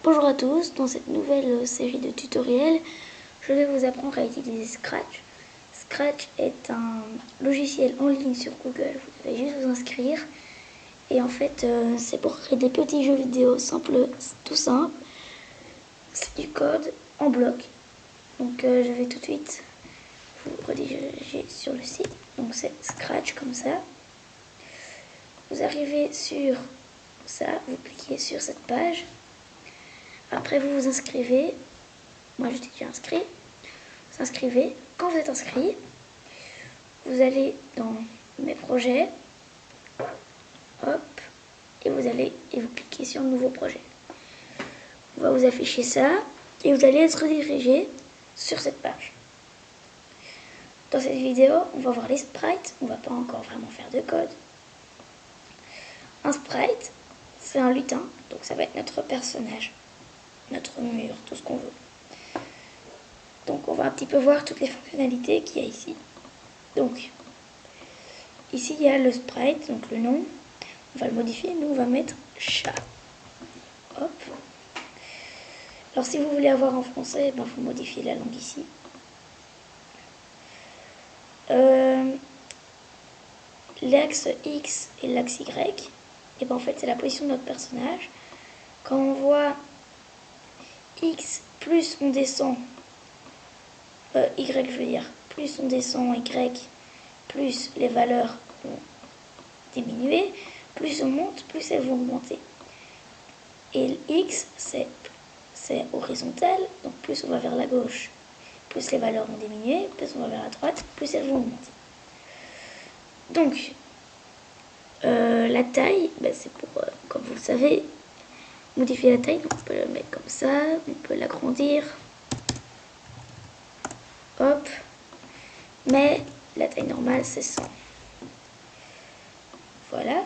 Bonjour à tous, dans cette nouvelle série de tutoriels, je vais vous apprendre à utiliser Scratch. Scratch est un logiciel en ligne sur Google, vous devez juste vous inscrire. Et en fait, c'est pour créer des petits jeux vidéo simples, tout simple. C'est du code en bloc. Donc je vais tout de suite vous rediriger sur le site. Donc c'est Scratch comme ça. Vous arrivez sur ça, vous cliquez sur cette page. Après, vous vous inscrivez. Moi, j'étais déjà inscrit. Vous inscrivez. Quand vous êtes inscrit, vous allez dans mes projets. Hop. Et vous cliquez sur nouveau projet. On va vous afficher ça. Et vous allez être redirigé sur cette page. Dans cette vidéo, on va voir les sprites. On ne va pas encore vraiment faire de code. Un sprite, c'est un lutin. Donc ça va être notre personnage, notre mur, tout ce qu'on veut. Donc on va un petit peu voir toutes les fonctionnalités qu'il y a ici. Donc ici il y a le sprite, donc le nom. On va le modifier, nous on va mettre chat. Hop. Alors si vous voulez avoir en français, il faut modifier la langue ici. L'axe X et l'axe Y, et en fait c'est la position de notre personnage. Quand on voit X, plus on descend, Y je veux dire, plus on descend Y, plus les valeurs vont diminuer, plus on monte, plus elles vont augmenter. Et le X, c'est horizontal, donc plus on va vers la gauche, plus les valeurs vont diminuer, plus on va vers la droite, plus elles vont augmenter. Donc, la taille, c'est pour, comme vous le savez, modifier la taille. Donc on peut le mettre comme ça, on peut l'agrandir. Hop. Mais la taille normale, c'est 100. Voilà.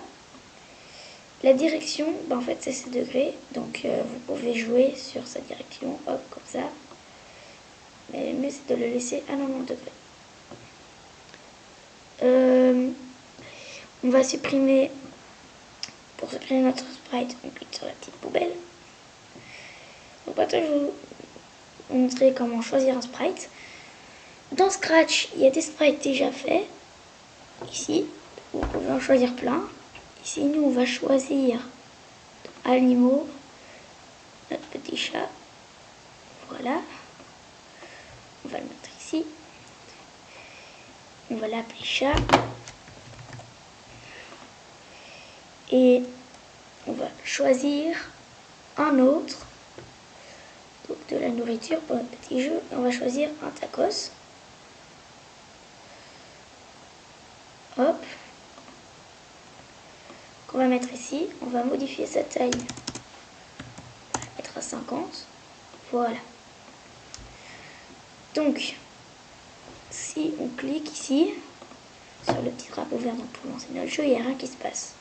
La direction, en fait, c'est ses degrés. Donc, vous pouvez jouer sur sa direction, hop, comme ça. Mais le mieux, c'est de le laisser à 90 degrés. On va supprimer, pour supprimer notre sprite, on clique sur la petite poubelle. Donc maintenant, je vais vous montrer comment choisir un sprite. Dans Scratch, il y a des sprites déjà faits. Ici, vous pouvez en choisir plein. Ici, nous, on va choisir animaux, notre petit chat. Voilà. On va le mettre ici. On va l'appeler chat. Et on va choisir un autre. Donc de la nourriture pour notre petit jeu. Et on va choisir un tacos. Hop. Qu'on va mettre ici. On va modifier sa taille. On va la mettre à 50. Voilà. Donc, si on clique ici, sur le petit drapeau vert pour lancer notre jeu, il n'y a rien qui se passe.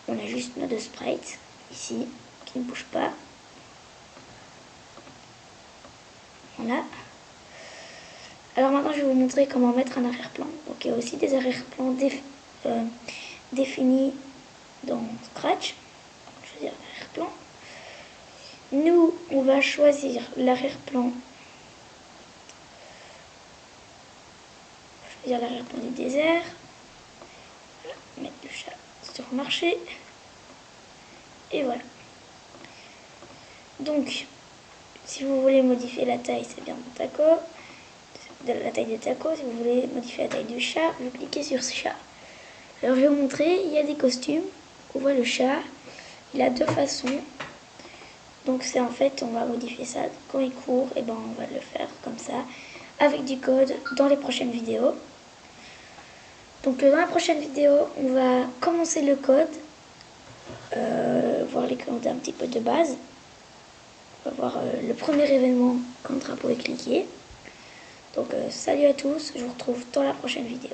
On a juste nos deux sprites, ici, qui ne bougent pas. Voilà. Alors maintenant, je vais vous montrer comment mettre un arrière-plan. Donc, il y a aussi des arrière-plans définis dans Scratch. Choisir l'arrière-plan. Nous, on va choisir l'arrière-plan. Choisir l'arrière-plan du désert. Voilà, mettre le chat sur le marché. Et voilà. Donc, si vous voulez modifier la taille, c'est bien mon taco. La taille de taco. Si vous voulez modifier la taille du chat, vous cliquez sur ce chat. Alors, je vais vous montrer. Il y a des costumes. On voit le chat. Il a deux façons. Donc, c'est en fait, on va modifier ça. Quand il court, et on va le faire comme ça. Avec du code dans les prochaines vidéos. Donc, dans la prochaine vidéo, on va commencer le code. Voir les codes un petit peu de base. On va voir le premier événement quand le drapeau est cliqué. Donc salut à tous, je vous retrouve dans la prochaine vidéo.